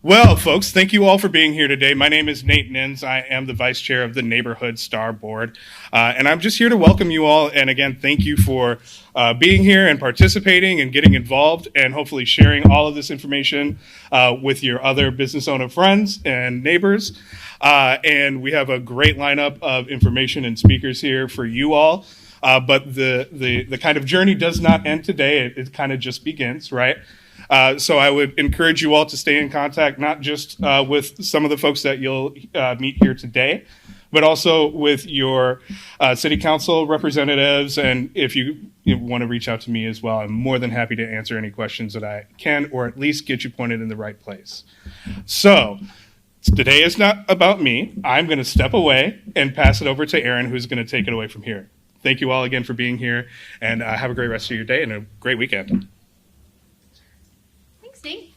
Well, folks, thank you all for being here today. My name is Nate Nins. I am the vice chair of the Neighborhood Star Board. And I'm just here to welcome you all. And again, thank you for being here and participating and getting involved and hopefully sharing all of this information with your other business owner friends and neighbors. And we have a great lineup of information and speakers here for you all. But the kind of journey does not end today. It kind of just begins, right? So I would encourage you all to stay in contact, not just with some of the folks that you'll meet here today, but also with your city council representatives. And if you want to reach out to me as well, I'm more than happy to answer any questions that I can, or at least get you pointed in the right place. So today is not about me. I'm going to step away and pass it over to Aaron, who's going to take it away from here. Thank you all again for being here, and have a great rest of your day and a great weekend. Steve.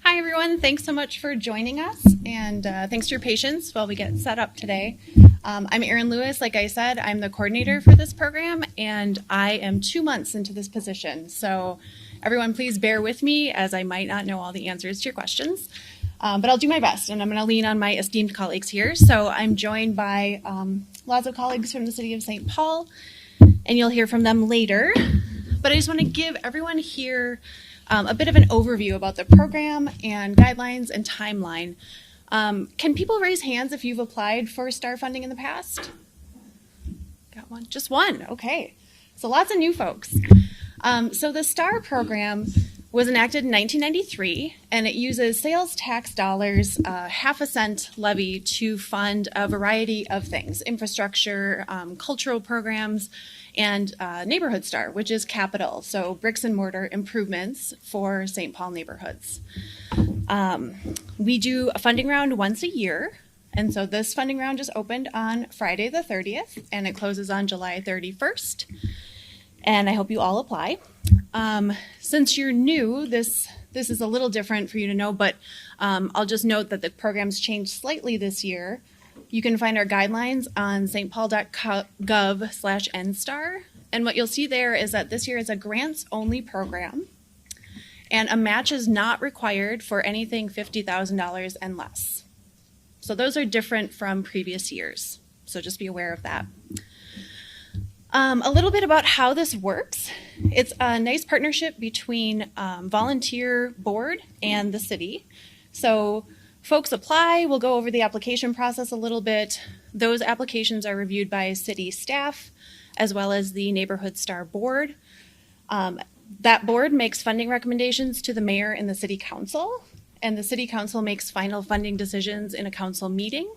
Hi, everyone. Thanks so much for joining us, and thanks for your patience while we get set up today. I'm Erin Lewis. Like I said, I'm the coordinator for this program, and I am 2 months into this position. So everyone, please bear with me, as I might not know all the answers to your questions, but I'll do my best, and I'm going to lean on my esteemed colleagues here. So I'm joined by lots of colleagues from the city of St. Paul, and you'll hear from them later. But I just want to give everyone here a bit of an overview about the program and guidelines and timeline. Can people raise hands if you've applied for STAR funding in the past? Got one? Just one. Okay. So lots of new folks. So the STAR program was enacted in 1993, and it uses sales tax dollars, half a cent levy, to fund a variety of things: infrastructure, cultural programs, and Neighborhood Star, which is capital, so bricks and mortar improvements for St. Paul neighborhoods. We do a funding round once a year, and so this funding round just opened on Friday the 30th, and it closes on July 31st, and I hope you all apply. Since you're new, this is a little different for you to know, but I'll just note that the program's changed slightly this year. You can find our guidelines on stpaul.gov/nstar. And what you'll see there is that this year is a grants-only program, and a match is not required for anything $50,000 and less. So those are different from previous years. So just be aware of that. A little bit about how this works. It's a nice partnership between volunteer board and the city. So folks apply. We'll go over the application process a little bit. Those applications are reviewed by city staff as well as the Neighborhood Star Board. That board makes funding recommendations to the mayor and the city council, and the city council makes final funding decisions in a council meeting,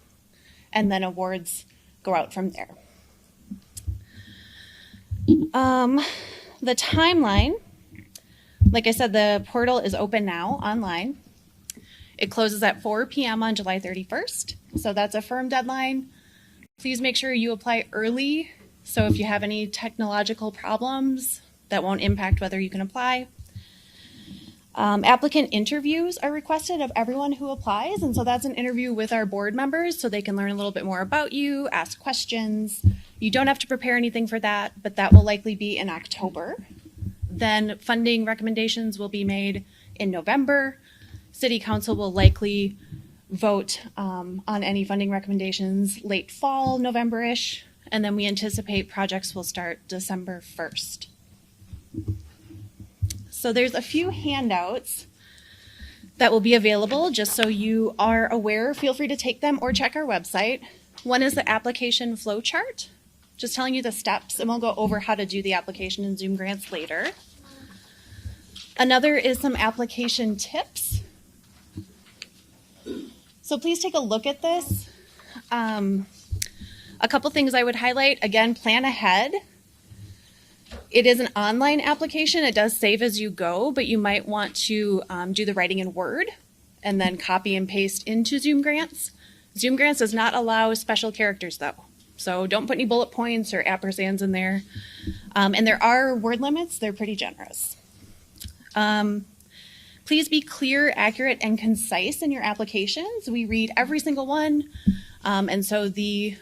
and then awards go out from there. The timeline, like I said, the portal is open now online. It closes at 4 p.m. on July 31st, so that's a firm deadline. Please make sure you apply early, so if you have any technological problems, that won't impact whether you can apply. Applicant interviews are requested of everyone who applies, and so that's an interview with our board members so they can learn a little bit more about you, ask questions. You don't have to prepare anything for that, but that will likely be in October. Then funding recommendations will be made in November. City Council will likely vote on any funding recommendations late fall, November-ish, and then we anticipate projects will start December 1st. So there's a few handouts that will be available just so you are aware. Feel free to take them or check our website. One is the application flow chart, just telling you the steps, and we'll go over how to do the application in ZoomGrants later. Another is some application tips. So please take a look at this. A couple things I would highlight. Again, plan ahead. It is an online application. It does save as you go, but you might want to do the writing in Word and then copy and paste into ZoomGrants. ZoomGrants does not allow special characters, though. So don't put any bullet points or ampersands in there. And there are word limits. They're pretty generous. Please be clear, accurate, and concise in your applications. We read every single one. And so the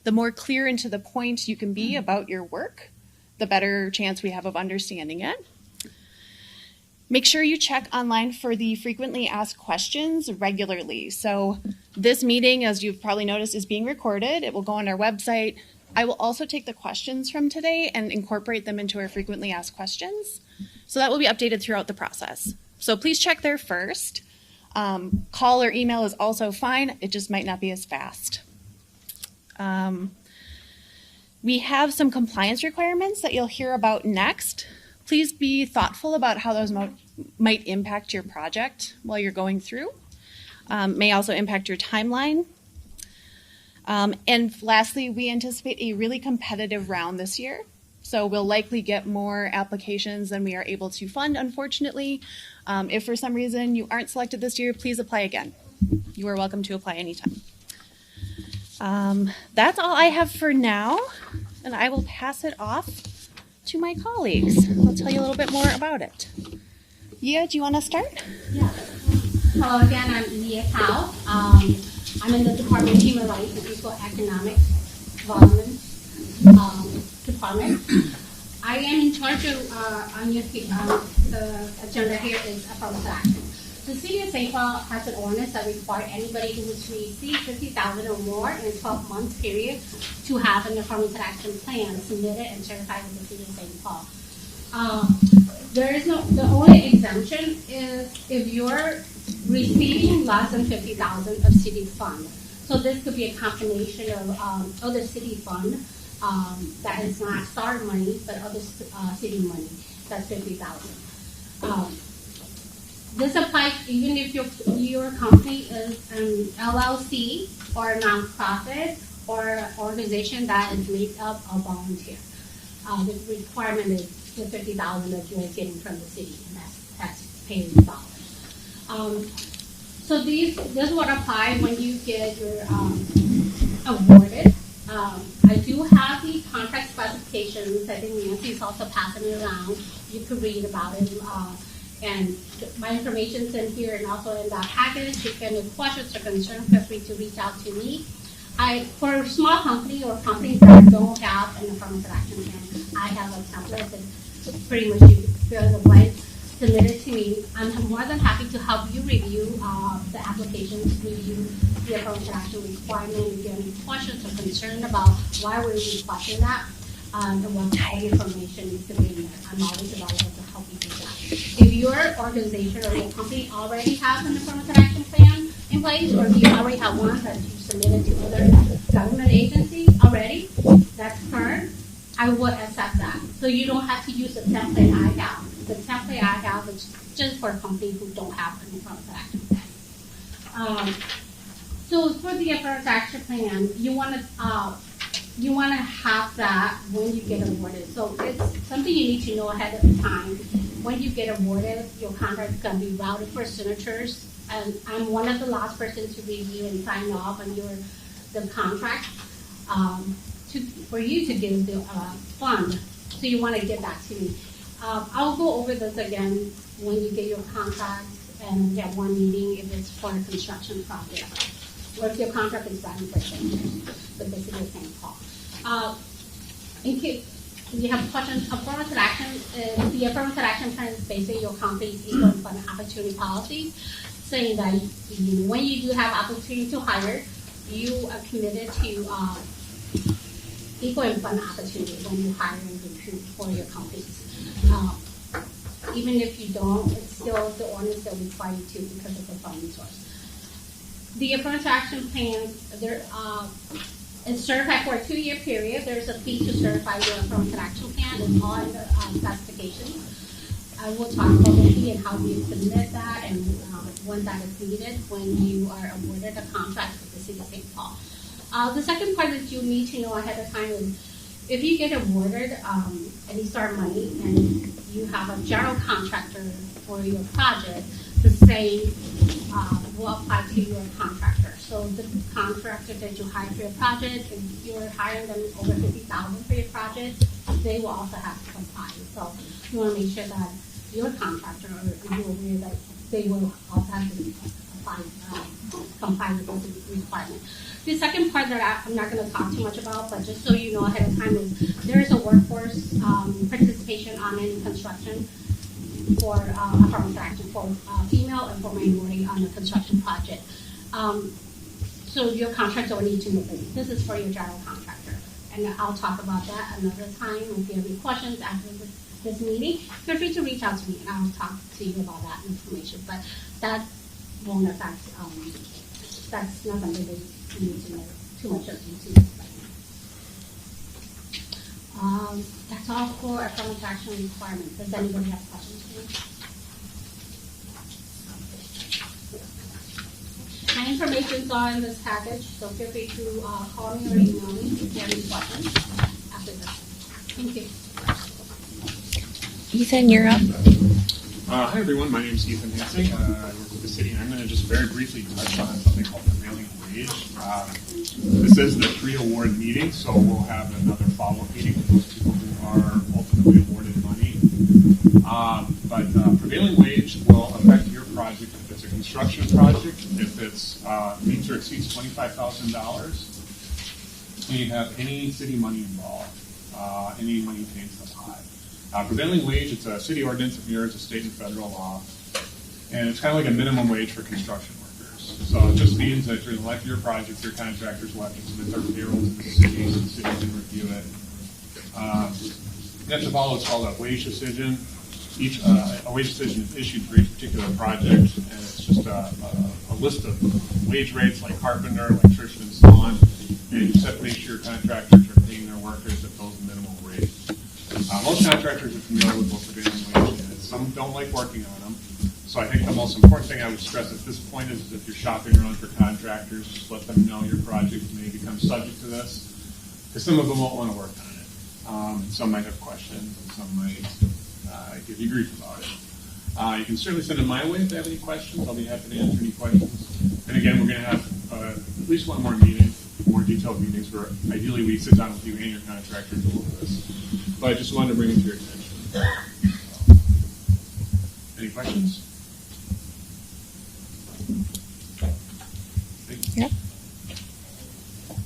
more clear and to the point you can be about your work, the better chance we have of understanding it. Make sure you check online for the frequently asked questions regularly. So this meeting, as you've probably noticed, is being recorded. It will go on our website. I will also take the questions from today and incorporate them into our frequently asked questions. So that will be updated throughout the process. So please check there first. Call or email is also fine. It just might not be as fast. We have some compliance requirements that you'll hear about next. Please be thoughtful about how those might impact your project while you're going through. May also impact your timeline. And lastly, we anticipate a really competitive round this year. So we'll likely get more applications than we are able to fund, unfortunately. If for some reason you aren't selected this year, please apply again. You are welcome to apply anytime. That's all I have for now, and I will pass it off to my colleagues. I'll tell you a little bit more about it. Yia, do you want to start? Yeah. Hello again, I'm Yia Kao. I'm in the Department of Human Rights and Equal Economic Development Department. I am in charge of, the agenda here is affirmative action. The City of St. Paul has an ordinance that requires anybody who has received $50,000 or more in a 12-month period to have an affirmative action plan submitted and certified with the City of St. Paul. The only exemption is if you're receiving less than $50,000 of city fund. So this could be a combination of other city fund that is not STAR money, but other city money. That's $50,000. This applies even if your company is an LLC or a nonprofit or organization that is made up of volunteers. The requirement is the $50,000 that you are getting from the city, and that's taxpayers' dollars. So this would apply when you get your awarded. I do have the contract specifications. I think Nancy is also passing it around. You could read about it. And my information is in here and also in that package. If you have any questions or concerns, feel free to reach out to me. For a small company or companies that don't have an affirmative action plan, I have a template that pretty much you fill the blank, submit it to me. I'm more than happy to help you review the applications, review the affirmative action requirement. If you have any questions or concerns about why we're requesting that, and what all information needs to be in there, I'm always available to help you do that. If your organization or your company already has an affirmative action plan in place, or if you already have one that you submitted to other government agencies already, that's current, I would accept that. So you don't have to use the template I have. The template I have is just for companies who don't have an affirmative action plan. So for the affirmative action plan, you want to have that when you get awarded. So it's something you need to know ahead of time. When you get awarded, your contract is going to be routed for signatures. And I'm one of the last persons to review and sign off on the contract for you to give the fund. So you want to get that to me. I'll go over this again when you get your contract and get one meeting if it's for a construction project. Or if your contract is done for the City of St. Paul. In case you have questions, affirmative action, the affirmative action plan is basically your company's equal employment opportunity policy, saying that when you do have opportunity to hire, you are committed to equal employment opportunity when you hire and recruit for your companies. Even if you don't, it's still the ordinance that require you to because of the funding source. The affirmative action plan, it's certified for a 2-year period. There's a fee to certify your affirmative action plan. It's all in the specifications. I will talk about the fee and how you submit that and when that is needed when you are awarded a contract with the City of St. Paul. The second part that you need to know ahead of time is if you get awarded any STAR money and you have a general contractor for your project, the same will apply to your contractor. So the contractor that you hire for your project, if you're hiring them over $50,000 for your project, they will also have to comply. So you want to make sure that your contractor or you aware that they will also have to comply with those requirements. The second part that I'm not going to talk too much about, but just so you know ahead of time, is there is a workforce participation on any construction for affirmative action for female and for minority on the construction project. So your contractor will need to know this is for your general contractor. And I'll talk about that another time. If you have any questions after this meeting, feel free to reach out to me and I'll talk to you about that information. But that won't affect, that's not something that you need to know too much of detail right now. That's all for affirmative action requirements. Does anybody have questions for me? My information is all in this package, so feel free to call me or email me if you have any questions after this. Thank you. Ethan, you're up. Hi everyone, my name is Ethan Hansing. I work with the city, and I'm going to just very briefly touch on something called prevailing wage. This is the pre-award meeting, so we'll have another follow-up meeting with those people who are ultimately awarded money. But prevailing wage will affect your project if it's a construction project, if it's meets or exceeds $25,000, and you have any city money involved, any money paid to the pot. Prevailing wage, it's a city ordinance that mirrors a state and federal law, and it's kind of like a minimum wage for construction workers. So it just means that for your project, your contractors will have to submit their payrolls to the city, and the city can review it. You have to follow what's called a wage decision. A wage decision is issued for each particular project, and it's just a list of wage rates like carpenter, electrician, and so on. And you just have to make sure contractors are paying their workers at those minimum rates. Most contractors are familiar with what prevailing wage is. Some don't like working on them. So I think the most important thing I would stress at this point is if you're shopping around for contractors, just let them know your project may become subject to this, because some of them won't want to work on it. Some might have questions, and some might give you grief about it. You can certainly send them my way if they have any questions. I'll be happy to answer any questions. And again, we're going to have at least one more meeting, more detailed meetings where ideally we sit down with you and your contractor to look at this. But I just wanted to bring it to your attention. Any questions? Yep.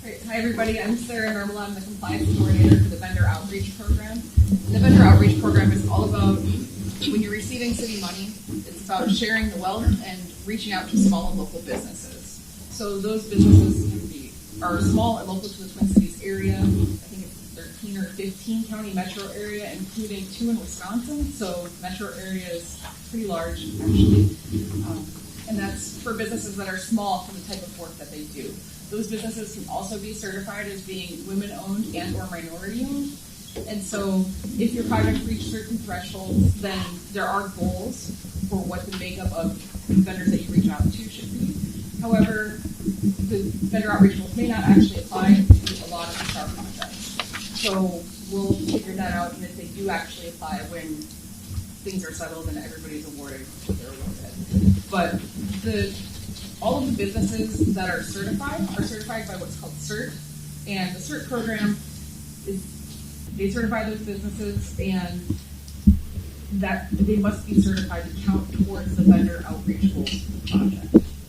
Great. Hi, everybody. I'm Sarah Normal. I'm the compliance coordinator for the vendor outreach program. The vendor outreach program is all about when you're receiving city money, it's about sharing the wealth and reaching out to small and local businesses. So those businesses are small and local to the Twin Cities area. I think it's 13 or 15 county metro area, including 2 in Wisconsin. So metro area is pretty large, actually. And that's for businesses that are small for the type of work that they do. Those businesses can also be certified as being women-owned and or minority-owned. And so if your project reaches certain thresholds, then there are goals for what the makeup of vendors that you reach out to should be. However, the vendor outreach rules may not actually apply to a lot of the STAR projects. So we'll figure that out, and if they do actually apply when things are settled and everybody's awarded what they're awarded. But all of the businesses that are certified by what's called CERT, and the CERT program they certify those businesses, and that they must be certified to count towards the vendor outreach goals of the project.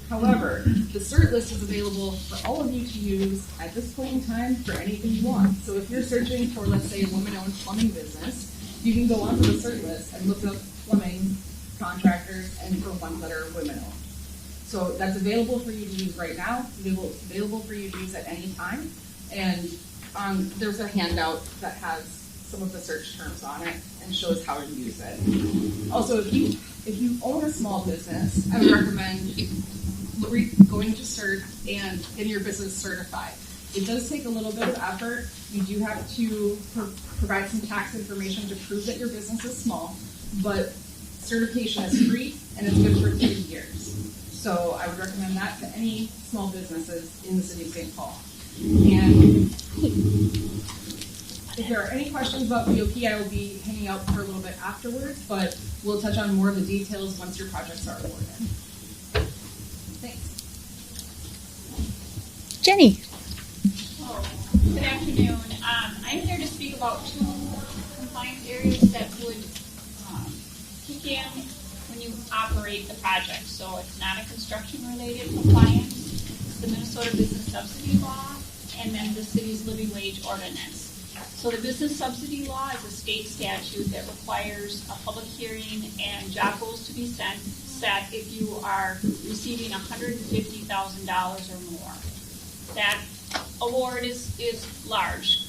However, the CERT list is available for all of you to use at this point in time for anything you want. So if you're searching for, let's say, a woman-owned plumbing business, you can go onto the CERT list and look up plumbing contractors and for ones that are women-owned. So that's available for you to use right now, available for you to use at any time. And there's a handout that has some of the search terms on it and shows how to use it. Also, if you own a small business, I would recommend going to CERT and getting your business certified. It does take a little bit of effort. You do have to provide some tax information to prove that your business is small, but certification is free and it's good for 3 years. So I would recommend that to any small businesses in the city of St. Paul. And if there are any questions about BOP, I will be hanging out for a little bit afterwards, but we'll touch on more of the details once your projects are awarded. Thanks. Jenny. Good afternoon. I'm here to speak about 2 compliance areas that would kick in when you operate the project. So it's not a construction-related compliance. It's the Minnesota Business Subsidy Law and then the city's living wage ordinance. So the business subsidy law is a state statute that requires a public hearing and job goals to be set if you are receiving $150,000 or more. That award is large,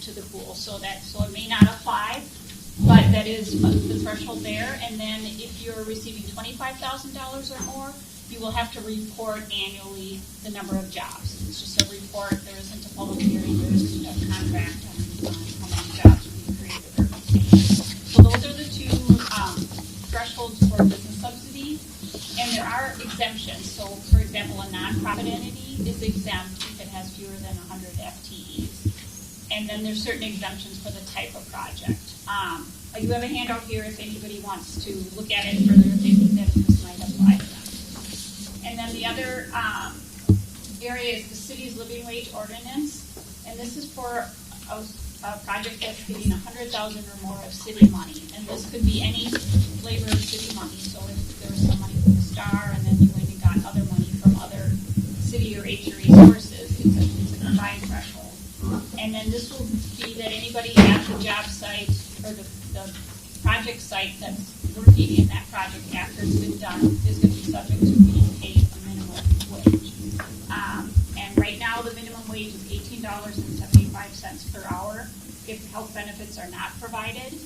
to the pool, so it may not apply, but that is the threshold there. And then if you're receiving $25,000 or more, you will have to report annually the number of jobs. It's just a report. There isn't a public hearing. There isn't a contract on how many jobs will be created or retained. So those are the two thresholds for business subsidy. And there are exemptions. So, for example, a nonprofit entity is exempt if it has fewer than 100 FTEs. And then there's certain exemptions for the type of project. You have a handout here if anybody wants to look at it further if they think that this might apply to them. And then the other area is the city's living wage ordinance. And this is for a project that's getting $100,000 or more of city money. And this could be any flavor of city money. So if there's some money from the STAR and then you went and got other money from other city or HRE sources, it's a combined threshold. And then this will be that anybody at the job site or the project site that's working in that project after it's been done is going to be subject to being paid a minimum wage. And right now the minimum wage is $18.75 per hour if health benefits are not provided.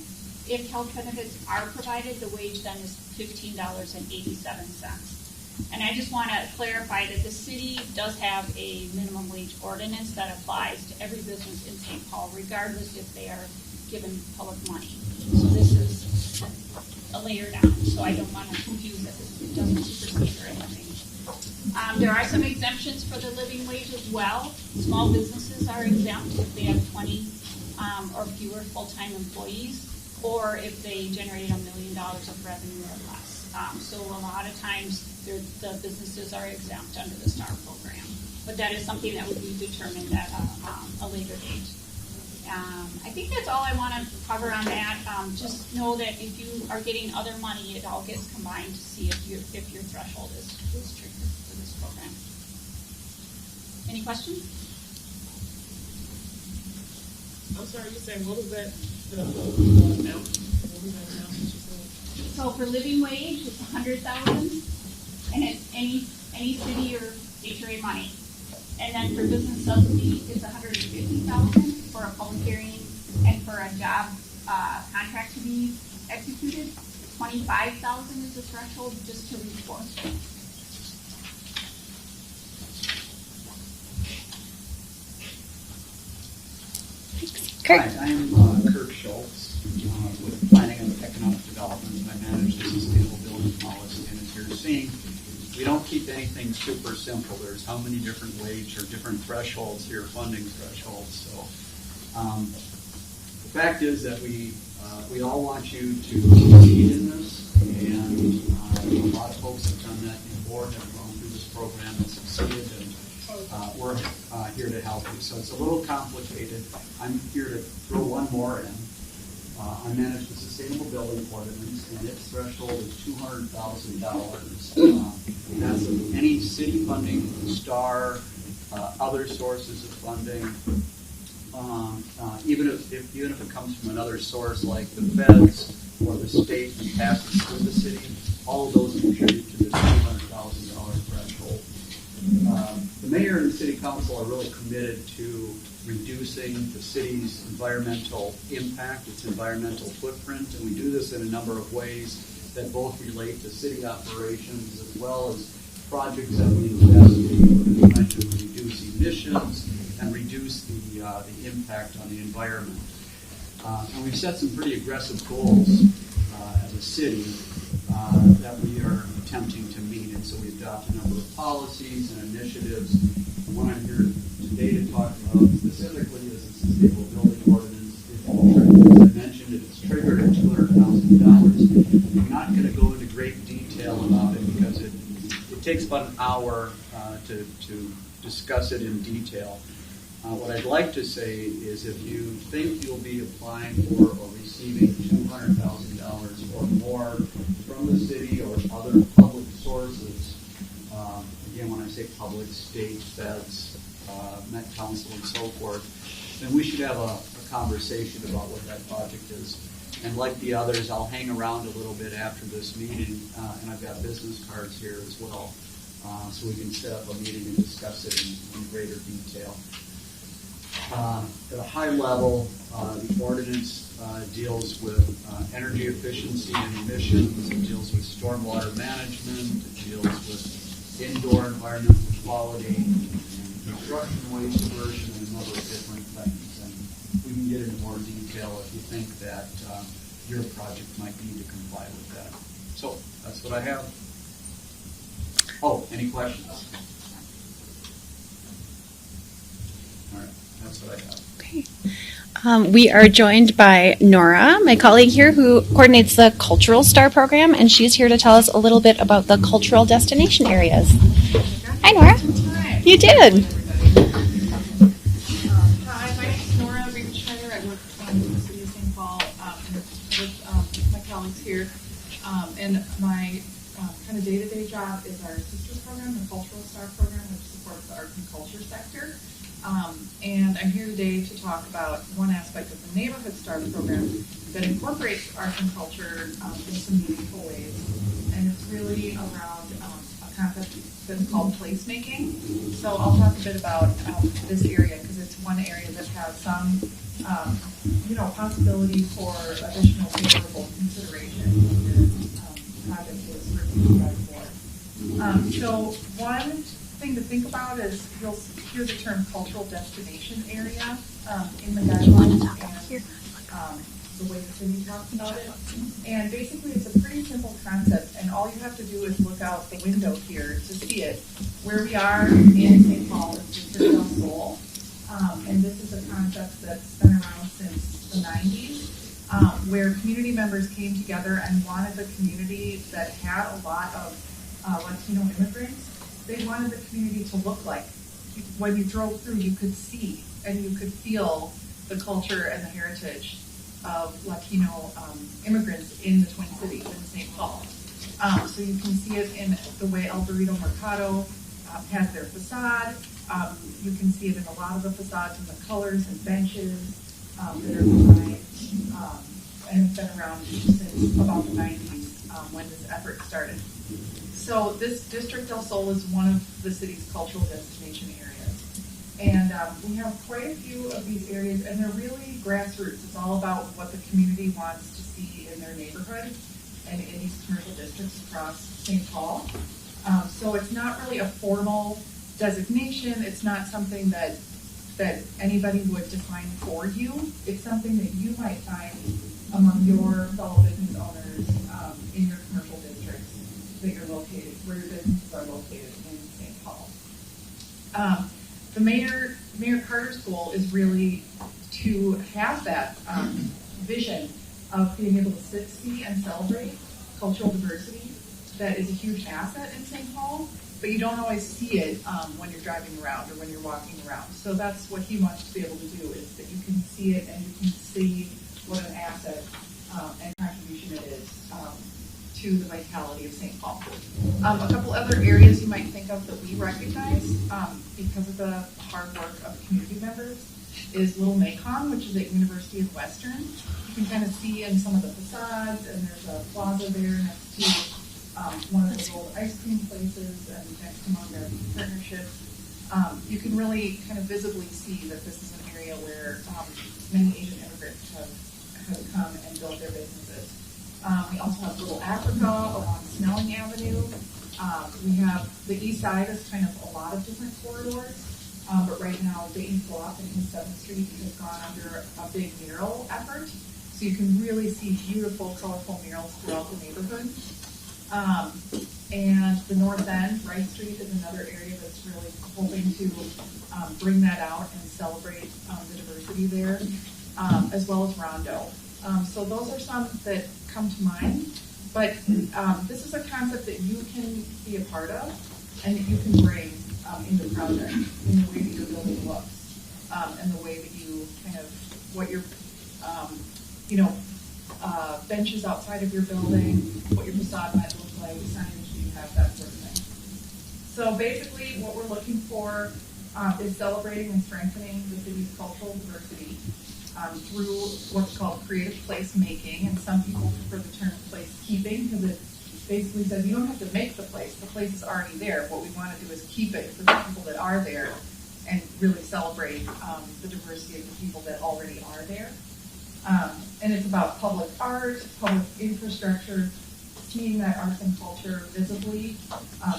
If health benefits are provided, the wage then is $15.87. And I just want to clarify that the city does have a minimum wage ordinance that applies to every business in St. Paul, regardless if they are given public money. So this is a layer down, so I don't want to confuse it. It doesn't supersede or anything. There are some exemptions for the living wage as well. Small businesses are exempt if they have 20 or fewer full-time employees, or if they generated $1 million of revenue or less. So a lot of times the businesses are exempt under the STAR program, but that is something that would be determined at a later date. I think that's all I want to cover on that. Just know that if you are getting other money, it all gets combined to see if your threshold is triggered for this program. Any questions? I'm sorry, you're saying, what was that amount? So for living wage, it's $100,000, and it's any city or HRA money. And then for business subsidy, it's $150,000 for a public hearing and for a job contract to be executed. $25,000 is the threshold just to report. Kirk. Hi, I'm Kirk Schultz with Planning and Economic Development. I manage the Sustainable Building Policy, and as you're seeing, we don't keep anything super simple. There's how many different wage or different thresholds here, funding thresholds. So the fact is that we all want you to succeed in this, and a lot of folks have done that before, have gone through this program and succeeded, and we're here to help you. So it's a little complicated. I'm here to throw one more in. I manage the Sustainable Building Ordinance, and its threshold is $200,000. That's any city funding, STAR, other sources of funding. Even if it comes from another source like the feds or the state and passes through the city, all of those contribute to this $200,000 threshold. The mayor and the city council are really committed to reducing the city's environmental impact, its environmental footprint, and we do this in a number of ways that both relate to city operations as well as projects that we invest in to reduce emissions and reduce the impact on the environment. And we've set some pretty aggressive goals as a city that we are attempting to meet, and so we adopt a number of policies and initiatives. The one I'm here today to talk about specifically is the Sustainable Building Ordinance. As I mentioned, it's triggered at $200,000. I'm not going to go into great detail about it because it takes about an hour to discuss it in detail. What I'd like to say is if you think you'll be applying for or receiving $200,000 or more from the city or other public sources, again, when I say public, state, feds, Met Council, and so forth, then we should have a conversation about what that project is. And like the others, I'll hang around a little bit after this meeting, and I've got business cards here as well, so we can set up a meeting and discuss it in greater detail. At a high level, the ordinance deals with energy efficiency and emissions. It deals with stormwater management. It deals with indoor environmental quality, construction waste diversion, and a number of different things. And we can get into more detail if you think that your project might need to comply with that. So that's what I have. Oh, any questions? All right, that's what I have. Okay. We are joined by Nora, my colleague here, who coordinates the Cultural Star program, and she's here to tell us a little bit about the cultural destination areas. Hi, Nora. Hi. You did. Hi, my name is Nora Riebenschneider. I work in the city of St. Paul with my colleagues here. And my kind of day-to-day job is our sister program, the Cultural Star program, which supports the arts and culture sector. And I'm here today to talk about one aspect of the Neighborhood Star program that incorporates arts and culture in some meaningful ways. And it's really around a concept that's called placemaking. So I'll talk a bit about this area because it's one area that has some, possibility for additional favorable consideration when your project is reviewed by the board. So one thing to think about is you'll hear the term cultural destination area in the guidelines and the way the city talks about it. And basically it's a pretty simple concept, and all you have to do is look out the window here to see it. Where we are in St. Paul is District del Sol, and this is a concept that's been around since the 90s, where community members came together and wanted the community that had a lot of Latino immigrants. They wanted the community to look like, when you drove through, you could see and you could feel the culture and the heritage of Latino immigrants in the Twin Cities, in St. Paul. So you can see it in the way El Burrito Mercado has their facade. You can see it in a lot of the facades and the colors and benches that are designed, and it's been around since about the 90s when this effort started. So this District del Sol is one of the city's cultural destination areas. And we have quite a few of these areas, and they're really grassroots. It's all about what the community wants to see in their neighborhood and in these commercial districts across St. Paul. So it's not really a formal designation. It's not something that anybody would define for you. It's something that you might find among your fellow business owners in your commercial districts that you're located, where your businesses are located in St. Paul. The Mayor Carter's goal is really to have that vision of being able to see and celebrate cultural diversity that is a huge asset in St. Paul, but you don't always see it when you're driving around or when you're walking around. So that's what he wants to be able to do, is that you can see it and you can see what an asset and contribution it is to the vitality of St. Paul. A couple other areas you might think of that we recognize because of the hard work of community members is Little Macon, which is at University of Western. You can kind of see in some of the facades, and there's a plaza there next to one of those old ice cream places and next to Montgomery Partnership. You can really kind of visibly see that this is an area where many Asian immigrants have come and built their businesses. We also have Little Africa along Snelling Avenue. We have the east side is kind of a lot of different corridors, but right now Dayton's Block and East 7th Street has gone under a big mural effort. So you can really see beautiful, colorful murals throughout the neighborhood. And the North End, Wright Street, is another area that's really hoping to bring that out and celebrate the diversity there, as well as Rondo. So those are some that come to mind, but this is a concept that you can be a part of and that you can bring into the project in the way that your building looks and the way that you kind of, what your, benches outside of your building, what your facade might look like, signage you have, that sort of thing. So basically what we're looking for is celebrating and strengthening the city's cultural diversity. through what's called creative placemaking, and some people prefer the term placekeeping because it basically says you don't have to make the place is already there. What we want to do is keep it for the people that are there and really celebrate the diversity of the people that already are there. And it's about public art, public infrastructure, seeing that arts and culture visibly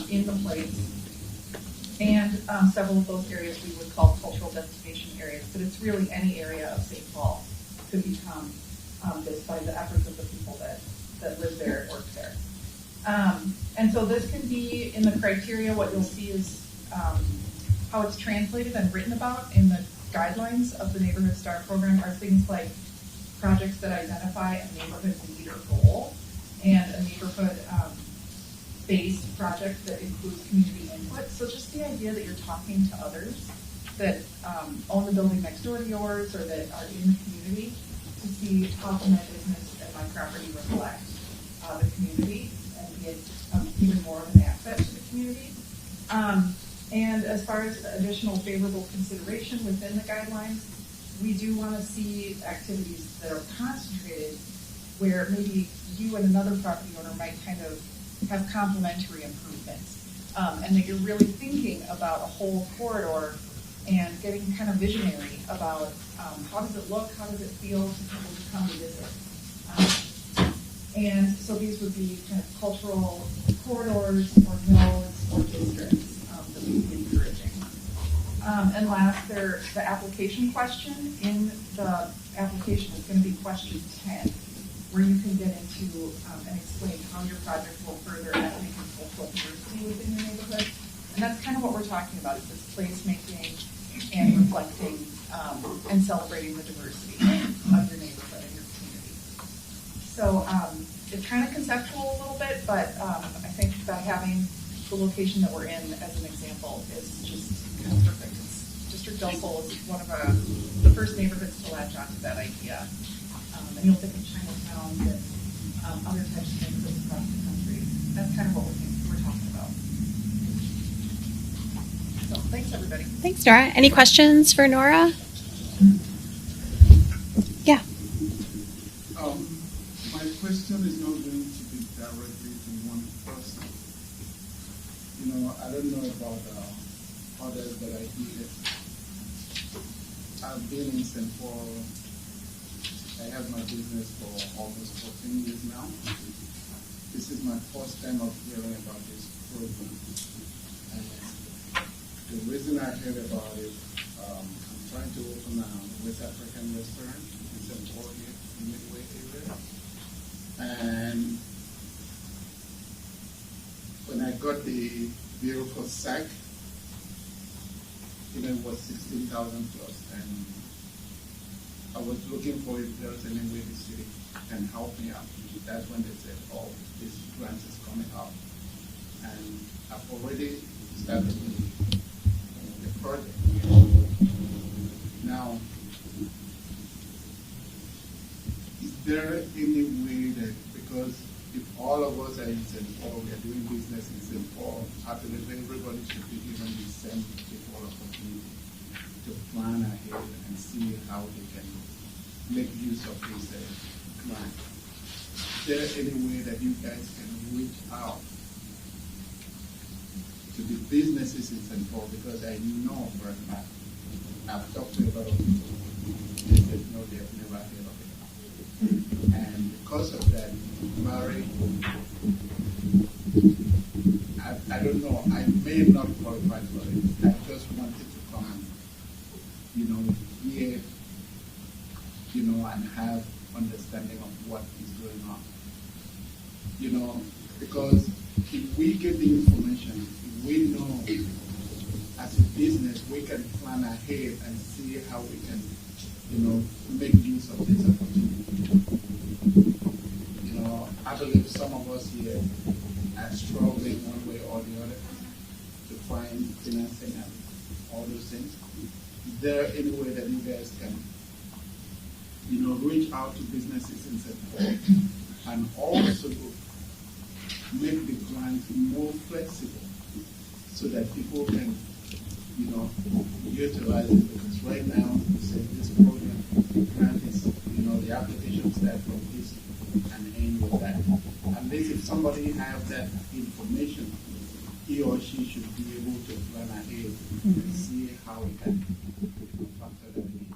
in the place. And several of those areas we would call cultural destination areas, but it's really any area of St. Paul could become this by the efforts of the people that live there and work there. And so this can be in the criteria. What you'll see is how it's translated and written about in the guidelines of the Neighborhood Star program are things like projects that identify a neighborhood need or goal, and a neighborhood-based project that includes community input. So just the idea that you're talking to others that own the building next door to yours or that are in the community to see how can my business and my property reflect the community and be even more of an asset to the community. And as far as additional favorable consideration within the guidelines, we do want to see activities that are concentrated where maybe you and another property owner might kind of have complementary improvements, and that you're really thinking about a whole corridor and getting kind of visionary about how does it look, how does it feel to people who come to visit. And so these would be kind of cultural corridors or nodes or districts that we'd be encouraging. And last, the application question. In the application is going to be question 10, where you can get into and explain how your project will further ethnic and cultural diversity within your neighborhood. And that's kind of what we're talking about, is this placemaking and reflecting and celebrating the diversity of your neighborhood and your community. So it's kind of conceptual a little bit, but I think that having the location that we're in as an example is just kind of perfect. District Del Sol is one of the first neighborhoods to latch onto that idea. And you'll think of Chinatown and other types of neighborhoods across the country. That's kind of what we're talking about. So thanks, everybody. Thanks, Nora. Any questions for Nora? Yeah. My question is not going to be directly to one person. I don't know about others, but I hear it. I've been in St. Paul. I have my business for almost 14 years now. This is my first time of hearing about this program. And the reason I heard about it, I'm trying to open a West African restaurant in St. Paul here, in Midway area. And when I got the bill for SAC, it was 16,000 plus, and I was looking for if there was any way the city can help me out. That's when they said, "Oh, this grant is coming up," and I've already started the project. Now, is there any way that, because if all of us are in St. Paul, we are doing business in St. Paul, I believe everybody should be given the same equal opportunity to plan ahead and see how they can make use of this grant. Is there any way that you guys can reach out to the businesses in St. Paul? Because I know for a fact, I've talked to a lot of people, they said no, they have never heard of it. And because of that, Barry, I don't know, I may not qualify for it. I just wanted to come and, hear, and have understanding of what is going on. Because if we get the information, if we know as a business, we can plan ahead and see how we can, make use of this opportunity. I believe some of us here are struggling one way or the other to find financing and all those things. Is there any way that you guys can, reach out to businesses in St. Paul and also make the grant more flexible so that people can, utilize it? Because right now, say this program, grant start from this and end with that. At least if somebody have that information, he or she should be able to plan ahead and see how we can factor that in.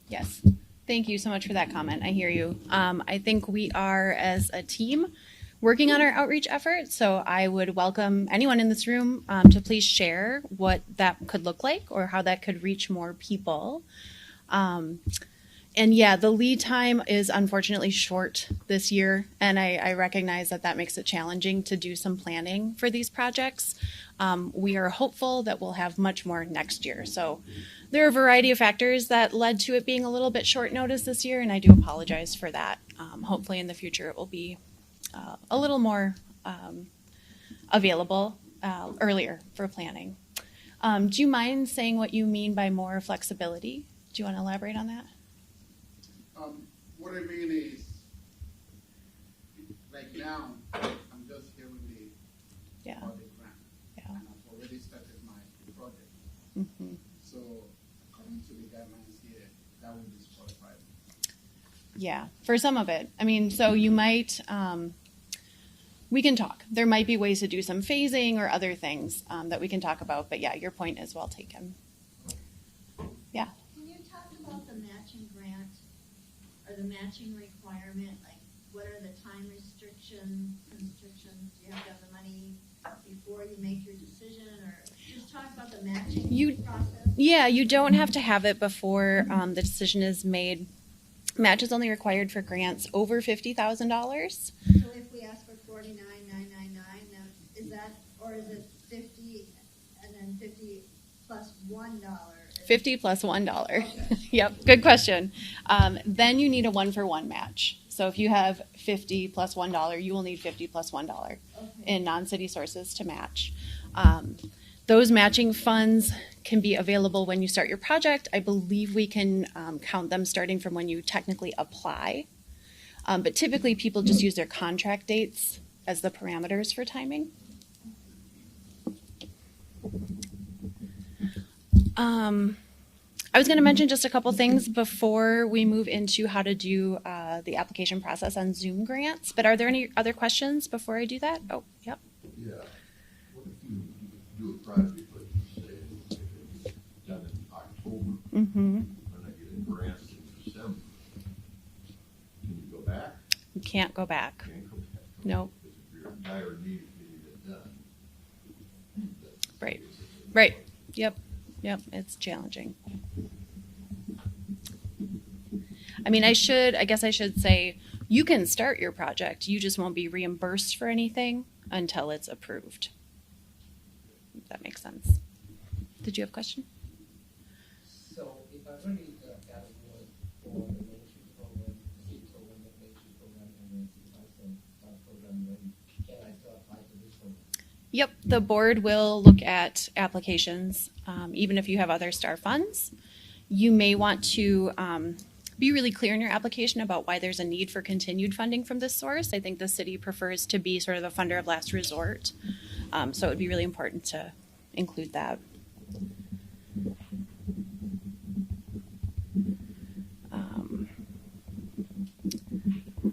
Yes. Thank you so much for that comment. I hear you. I think we are, as a team, working on our outreach efforts. So I would welcome anyone in this room to please share what that could look like or how that could reach more people. And yeah, the lead time is unfortunately short this year, and I recognize that that makes it challenging to do some planning for these projects. We are hopeful that we'll have much more next year. So there are a variety of factors that led to it being a little bit short notice this year, and I do apologize for that. Hopefully in the future it will be a little more available earlier for planning. Do you mind saying what you mean by more flexibility? Do you want to elaborate on that? What I mean is, like now, I'm just hearing the Yeah. project grant, Yeah. and I've already started my project. Mm-hmm. So according to the guidelines here, that would disqualify me. Yeah, for some of it. I mean, so you might, we can talk. There might be ways to do some phasing or other things that we can talk about. But yeah, your point is well taken. Yeah. Can you talk about the matching grant or the matching requirement? Like, what are the time restrictions? Do you have to have the money before you make your decision, or just talk about the matching process? Yeah, you don't have to have it before the decision is made. Match is only required for grants over $50,000. So if we ask for $49,999, now is that, or is it 50 and then 50 plus $1? 50 plus $1. Okay. Yep, good question. Then you need a 1-for-1 match. So if you have 50 plus $1, you will need 50 plus $1 in non-city sources to match. Those matching funds can be available when you start your project. I believe we can count them starting from when you technically apply. But typically people just use their contract dates as the parameters for timing. I was going to mention just a couple things before we move into how to do the application process on ZoomGrants. But are there any other questions before I do that? Oh, yep. Yeah. What if you do a project, but you say it's done in October, Mm-hmm. and I get a grant in December? Can you go back? You can't go back. Can't go back. Nope. Because if you're in dire need of getting it done. that's Right. basically- Right. Yep. Yep. It's challenging. I mean, I guess I should say you can start your project. You just won't be reimbursed for anything until it's approved. If that makes sense. Did you have a question? So if I already got a award for the mentorship program, the seed program, the mentorship program, and the license program, then can I still apply for this program? Yep, the board will look at applications, even if you have other STAR funds. You may want to be really clear in your application about why there's a need for continued funding from this source. I think the city prefers to be sort of the funder of last resort, so it would be really important to include that.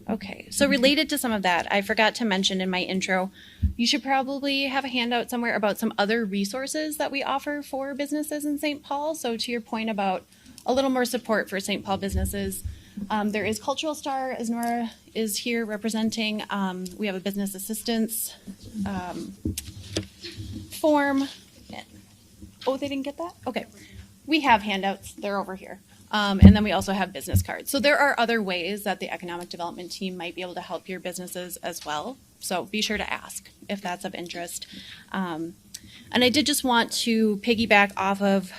Okay, so related to some of that, I forgot to mention in my intro, you should probably have a handout somewhere about some other resources that we offer for businesses in St. Paul. So to your point about a little more support for St. Paul businesses, there is Cultural Star, as Nora is here representing. We have a business assistance form. Oh, they didn't get that? Okay. We have handouts. They're over here. And then we also have business cards. So there are other ways that the economic development team might be able to help your businesses as well. So be sure to ask if that's of interest. And I did just want to piggyback off of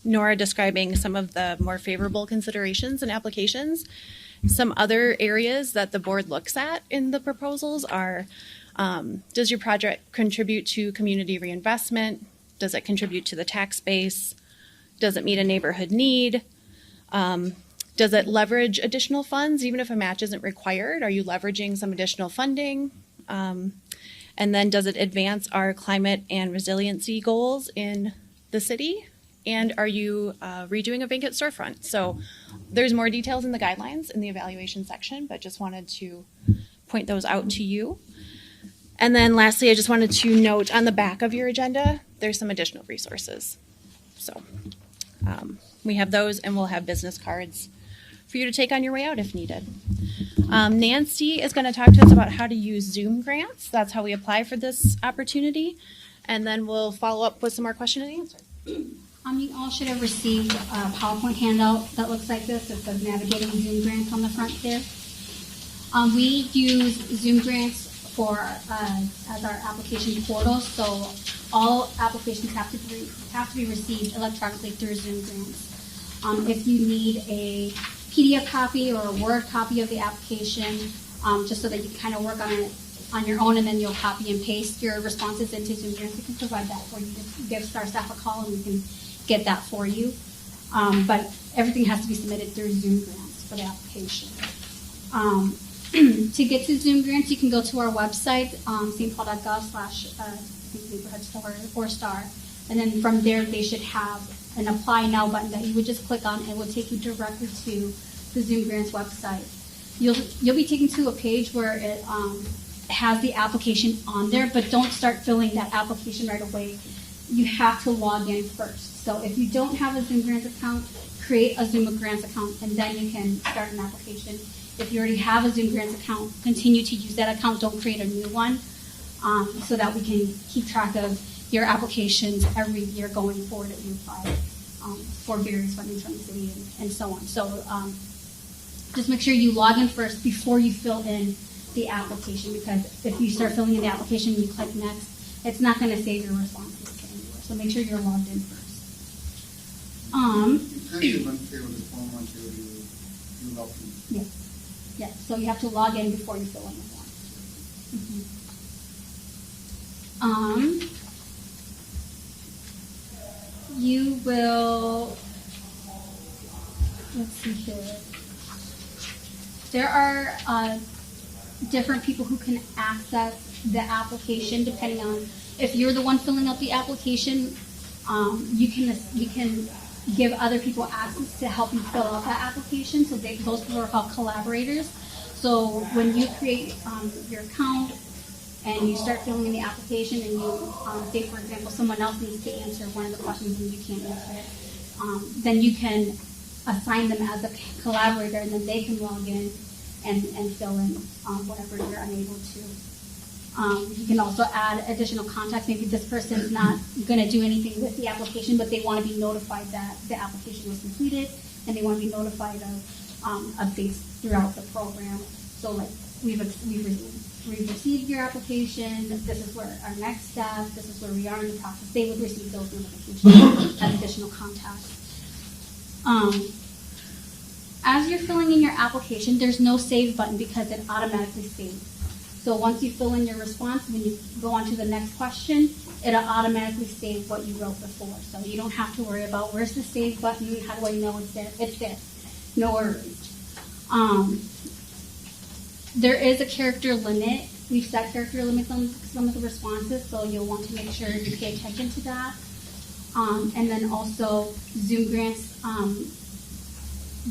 Nora describing some of the more favorable considerations and applications. Some other areas that the board looks at in the proposals are, does your project contribute to community reinvestment? Does it contribute to the tax base? Does it meet a neighborhood need? Does it leverage additional funds, even if a match isn't required? Are you leveraging some additional funding? And then does it advance our climate and resiliency goals in the city? And are you redoing a vacant storefront? So there's more details in the guidelines in the evaluation section, but just wanted to point those out to you. And then lastly, I just wanted to note on the back of your agenda, there's some additional resources. So we have those, and we'll have business cards for you to take on your way out if needed. Nancy is going to talk to us about how to use ZoomGrants. That's how we apply for this opportunity. And then we'll follow up with some more question and answer. You all should have received a PowerPoint handout that looks like this. It says Navigating ZoomGrants on the front there. We use ZoomGrants for as our application portal, so all applications have to be received electronically through ZoomGrants. If you need a PDF copy or a Word copy of the application, just so that you can kind of work on it on your own, and then you'll copy and paste your responses into ZoomGrants, we can provide that for you. Just give our staff a call and we can get that for you. But everything has to be submitted through ZoomGrants for the application. To get to ZoomGrants, you can go to our website, stpaul.gov/neighborhood and then from there they should have an Apply Now button that you would just click on, and it will take you directly to the ZoomGrants website. You'll be taken to a page where it has the application on there, but don't start filling that application right away. You have to log in first. So if you don't have a ZoomGrants account, create a ZoomGrants account, and then you can start an application. If you already have a ZoomGrants account, continue to use that account. Don't create a new one, so that we can keep track of your applications every year going forward that you apply for various funding from the city and so on. So just make sure you log in first before you fill in the application, because if you start filling in the application and you click next, it's not going to save your responses anywhere. So make sure you're logged in first. You can't even fill the form until you log in. Yes. Yeah, so you have to log in before you fill in the form. You will, let's see here. There are different people who can access the application depending on if you're the one filling out the application. You can give other people access to help you fill out that application. So those people are called collaborators. So when you create your account and you start filling in the application, and you say, for example, someone else needs to answer one of the questions and you can't answer it, then you can assign them as a collaborator, and then they can log in and fill in whatever you're unable to. You can also add additional contacts. Maybe this person's not going to do anything with the application, but they want to be notified that the application was completed, and they want to be notified of updates throughout the program. So, like, we've received your application. This is where our next step. This is where we are in the process. They would receive those notifications as additional contacts. As you're filling in your application, there's no save button because it automatically saves. So once you fill in your response, when you go on to the next question, it'll automatically save what you wrote before. So you don't have to worry about where's the save button, how do I know it's there? It's there. No worries. There is a character limit. We've set character limits on some of the responses, so you'll want to make sure you pay attention to that. And then also ZoomGrants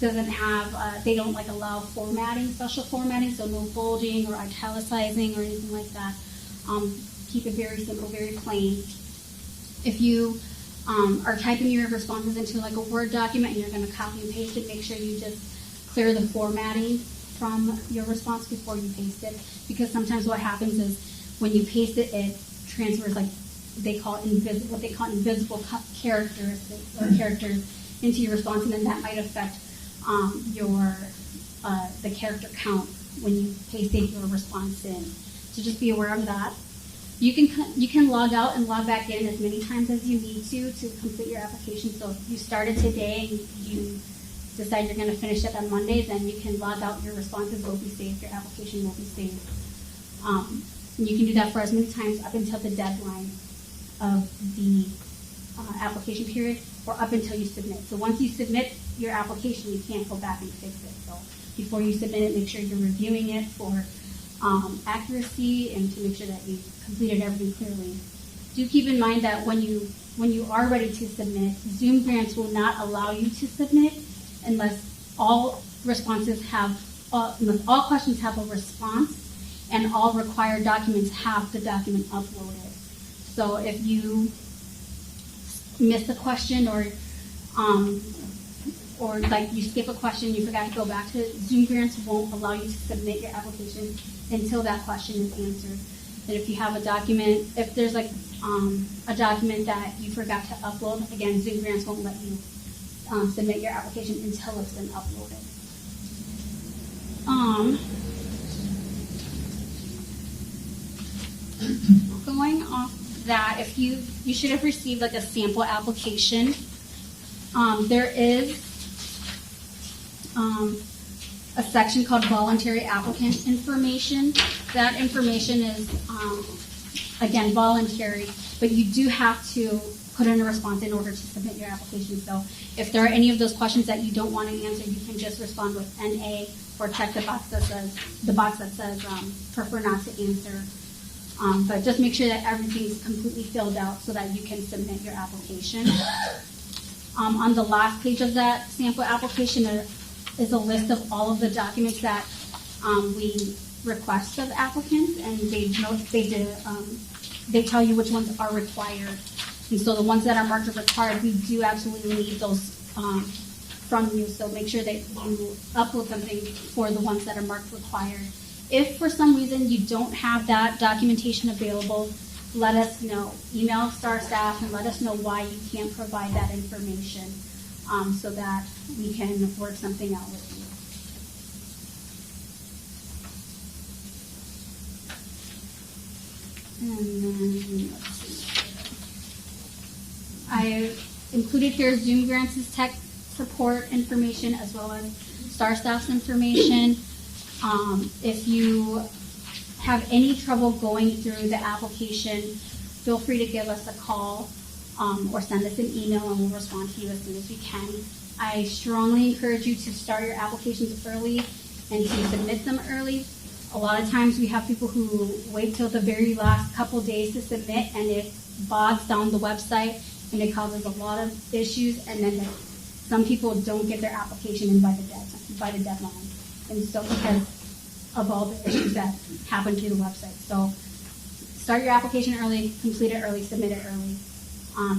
doesn't have, they don't allow formatting, special formatting, so no bolding or italicizing or anything like that. Keep it very simple, very plain. If you are typing your responses into a Word document and you're going to copy and paste it, make sure you just clear the formatting from your response before you paste it, because sometimes what happens is when you paste it, it transfers what they call invisible characteristics or characters into your response, and then that might affect the character count when you pasted your response in. So just be aware of that. You can log out and log back in as many times as you need to complete your application. So if you started today and you decide you're going to finish it on Monday, then you can log out. Your responses will be saved. Your application will be saved. And you can do that for as many times up until the deadline of the application period, or up until you submit. So once you submit your application, you can't go back and fix it. So before you submit it, make sure you're reviewing it for accuracy and to make sure that you've completed everything clearly do keep in mind that when you are ready to submit, ZoomGrants will not allow you to submit unless all unless all questions have a response and all required documents have the document uploaded. So if you miss a question or like you skip a question, you forgot to go back to it, ZoomGrants won't allow you to submit your application until that question is answered. And if you have a document, if there's like a document that you forgot to upload, again, ZoomGrants won't let you submit your application until it's been uploaded. Going off that, if you should have received like a sample application. There is a section called voluntary applicant information. That information is, again, voluntary, but you do have to put in a response in order to submit your application. So if there are any of those questions that you don't want to answer, you can just respond with NA or check the box that says prefer not to answer. But just make sure that everything's completely filled out so that you can submit your application. On the last page of that sample application is a list of all of the documents that we request of applicants, and they tell you which ones are required. And so the ones that are marked as required, we do absolutely need those from you. So make sure that you upload something for the ones that are marked required. If for some reason you don't have that documentation available, let us know. Email STAR staff and let us know why you can't provide that information so that we can work something out with you. And then, let's see. I included here ZoomGrants' tech support information as well as STAR staff's information. If you have any trouble going through the application, feel free to give us a call or send us an email and we'll respond to you as soon as we can. I strongly encourage you to start your applications early and to submit them early. A lot of times we have people who wait till the very last couple days to submit, and it bogs down the website and it causes a lot of issues, and then some people don't get their application in by the deadline. And so because of all the issues that happen to the website. So start your application early, complete it early, submit it early.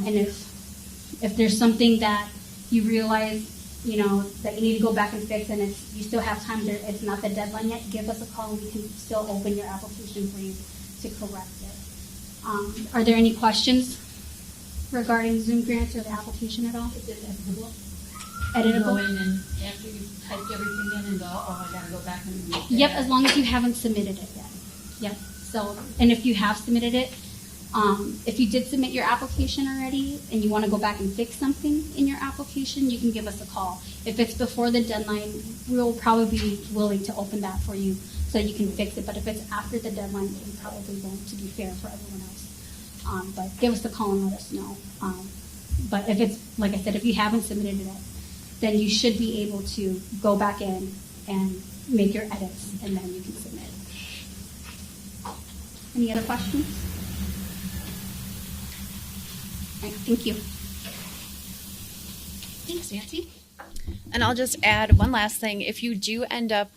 And if there's something that you realize, that you need to go back and fix and you still have time, it's not the deadline yet, give us a call and we can still open your application for you to correct it. Are there any questions regarding ZoomGrants or the application at all? Is it editable? Editable? Go in and after you've typed everything in and go, I gotta go back and make Yep, as long as you haven't submitted it yet. Yep. So, and if you have submitted it, if you did submit your application already and you want to go back and fix something in your application, you can give us a call. If it's before the deadline, we'll probably be willing to open that for you so you can fix it. But if it's after the deadline, we probably won't, to be fair for everyone else. But give us a call and let us know. But if it's, like I said, if you haven't submitted it, then you should be able to go back in and make your edits, and then you can submit. Any other questions? All right, thank you. Thanks, Nancy. And I'll just add one last thing. If you do end up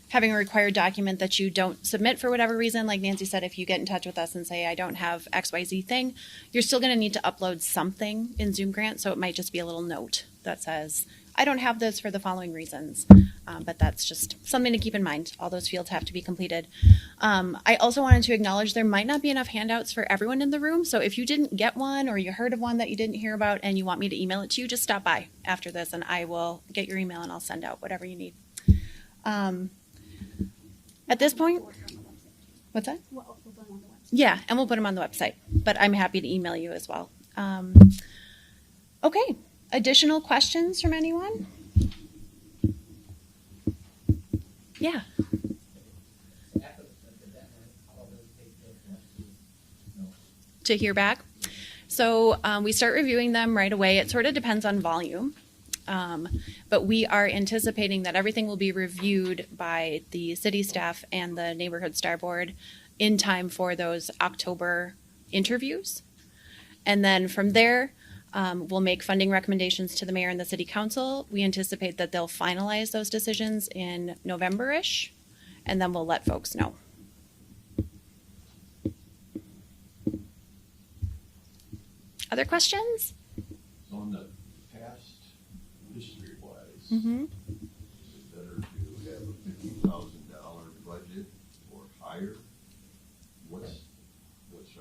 having a required document that you don't submit for whatever reason, like Nancy said, if you get in touch with us and say, I don't have XYZ thing, you're still going to need to upload something in ZoomGrants. So it might just be a little note that says, I don't have this for the following reasons. But that's just something to keep in mind. All those fields have to be completed. I also wanted to acknowledge there might not be enough handouts for everyone in the room. So if you didn't get one or you heard of one that you didn't hear about and you want me to email it to you, just stop by after this and I will get your email and I'll send out whatever you need. At this point, what's that? Yeah, and we'll put them on the website, but I'm happy to email you as well. Okay, additional questions from anyone? Yeah. To hear back. So we start reviewing them right away. It sort of depends on volume. But we are anticipating that everything will be reviewed by the city staff and the neighborhood star board in time for those October interviews. And then from there, we'll make funding recommendations to the mayor and the city council. We anticipate that they'll finalize those decisions in November-ish, and then we'll let folks know. Other questions? So on the past history-wise, Mm-hmm. is it better to have a $50,000 budget or higher? What's our, what's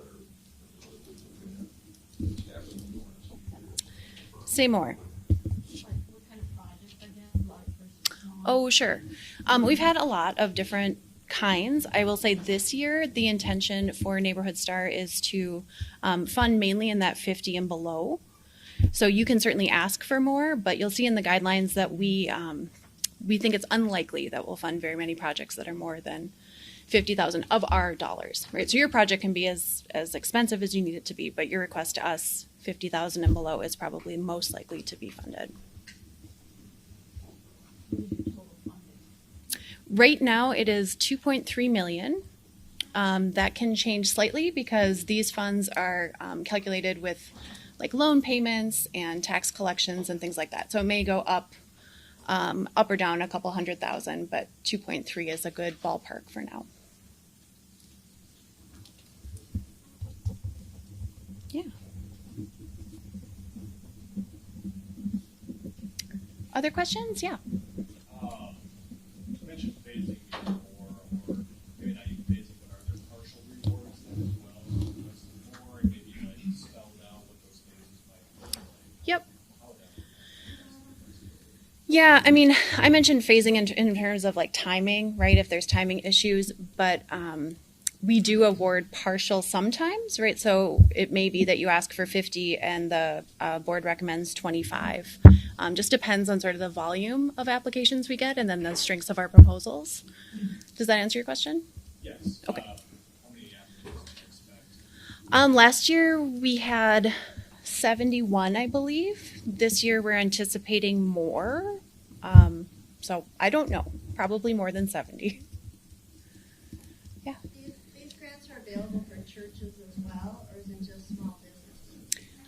happening in the last few years? Say more. Like, what kind of project again, large versus small? Oh, sure. We've had a lot of different kinds. I will say this year, the intention for Neighborhood Star is to fund mainly in that 50 and below. So you can certainly ask for more, but you'll see in the guidelines that we think it's unlikely that we'll fund very many projects that are more than 50,000 of our dollars, right? So your project can be as expensive as you need it to be, but your request to us, 50,000 and below, is probably most likely to be funded. Right now, it is 2.3 million. That can change slightly because these funds are calculated with like loan payments and tax collections and things like that. So it may go up or down a couple $100,000, but 2.3 is a good ballpark for now. Yeah. Other questions? Yeah. You mentioned phasing before, or maybe not even phasing, but are there partial rewards then as well? So the rest of the board, maybe you guys spelled out what those phases might look like. Yep. How that Yeah, I mean, I mentioned phasing in terms of like timing, right? If there's timing issues, but we do award partial sometimes, right? So it may be that you ask for 50 and the board recommends 25. Just depends on sort of the volume of applications we get and then the strengths of our proposals. Does that answer your question? Yes. Okay. How many applicants do you expect? Last year we had 71, I believe. This year we're anticipating more. So I don't know, probably more than 70. Yeah. These grants are available for churches as well, or is it just small businesses?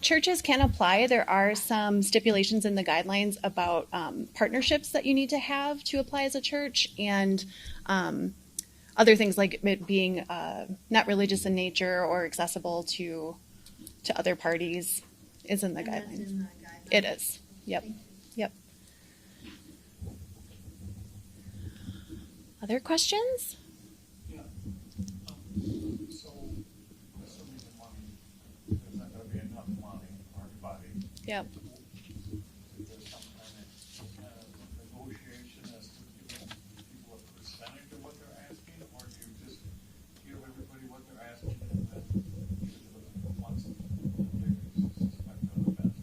Churches can apply. There are some stipulations in the guidelines about partnerships that you need to have to apply as a church, and other things like it being not religious in nature or accessible to other parties is in the And that's guidelines. in the guidelines? It is. Yep. Thank you. Yep. Other questions? Yeah. So, assuming the money, there's not gonna be enough money for everybody. Yep. Is there some kind of negotiation as to giving people a percentage of what they're asking, or do you just give everybody what they're asking and then give it to them once they suspect the best?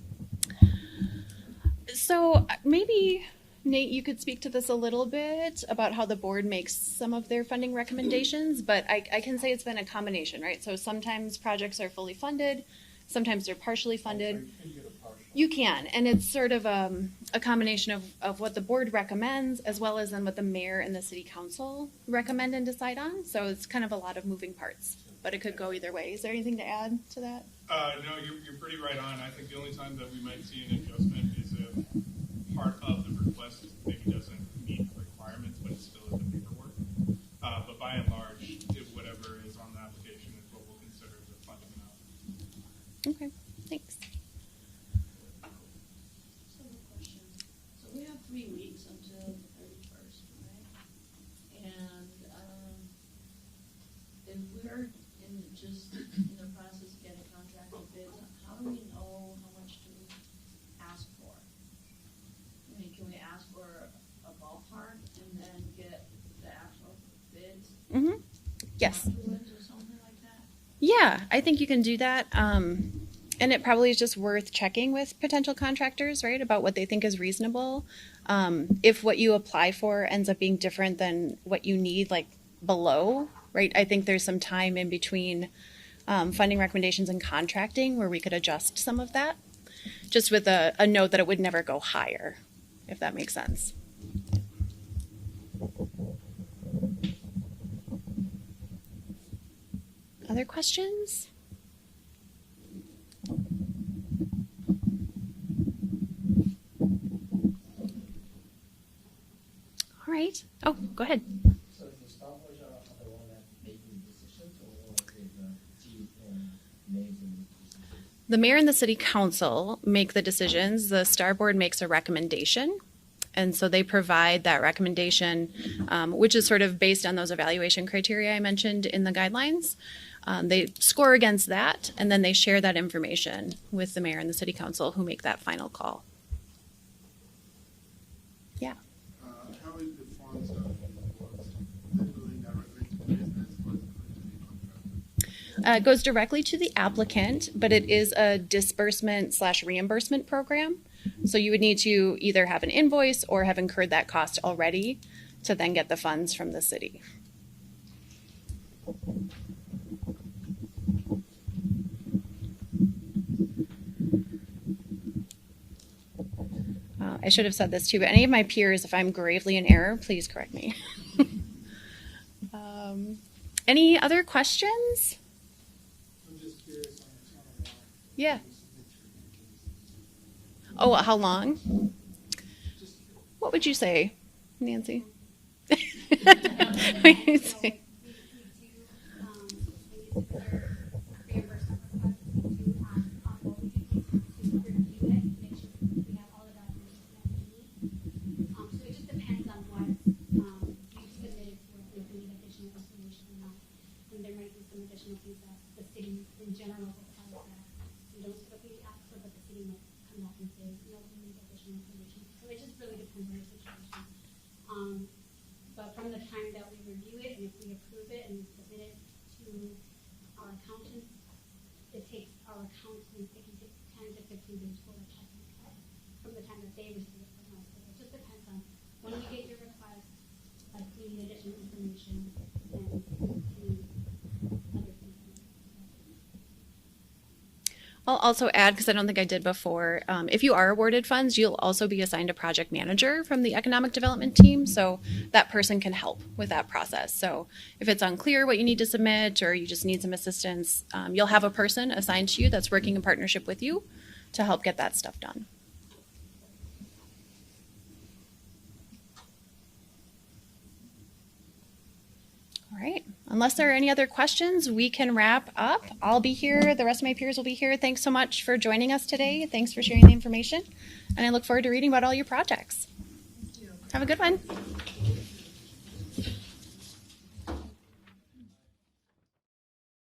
So maybe, Nate, you could speak to this a little bit about how the board makes some of their funding recommendations, but I can say it's been a combination, right? So sometimes projects are fully funded, sometimes they're partially funded. You can, and it's sort of a combination of what the board recommends as well as then what the mayor and the city council recommend and decide on. So it's kind of a lot of moving parts, but it could go either way. Is there anything to add to that? No, you're pretty right on. I think the only time that we might see an adjustment is if part of the request maybe doesn't meet the requirements, but it's still in the paperwork. But by and large, if whatever is on the application is what we'll consider the funding amount. Okay, thanks. So the question, so we have 3 weeks until the 31st, right? And if we're in the process of getting contracted bids, how do we know how much to ask for? I mean, can we ask for a ballpark and then get the actual bids Mm-hmm. Yes. afterwards or something like that? Yeah, I think you can do that. And it probably is just worth checking with potential contractors, right, about what they think is reasonable. If what you apply for ends up being different than what you need, like below, right, I think there's some time in between funding recommendations and contracting where we could adjust some of that, just with a note that it would never go higher, if that makes sense. Other questions? All right. Oh, go ahead. So is the stockholders are the one that making decisions, or is the chief and making decisions? The mayor and the city council make the decisions. The Star Board makes a recommendation. And so they provide that recommendation, which is sort of based on those evaluation criteria I mentioned in the guidelines. They score against that, and then they share that information with the mayor and the city council, who make that final call. Yeah. How is the funds works? Is it going directly to business or is it going to the contractor? It goes directly to the applicant, but it is a disbursement/reimbursement program. So you would need to either have an invoice or have incurred that cost already to then get the funds from the city. I should have said this too, but any of my peers, if I'm gravely in error, please correct me. Any other questions? I'm just curious on Yeah. Oh, how long? What would you say, Nancy? What would you say? But from the time that we review it, and if we approve it and we submit it to our accountants, it takes our accountants, it can take 10 to 15 days for a check from the time that they receive it from us. So it just depends on when we get your request, like we need additional information and any other things. I'll also add, because I don't think I did before, if you are awarded funds, you'll also be assigned a project manager from the economic development team, so that person can help with that process. So if it's unclear what you need to submit or you just need some assistance, you'll have a person assigned to you that's working in partnership with you to help get that stuff done. All right. Unless there are any other questions, we can wrap up. I'll be here. The rest of my peers will be here. Thanks so much for joining us today. Thanks for sharing the information. And I look forward to reading about all your projects. Have a good one.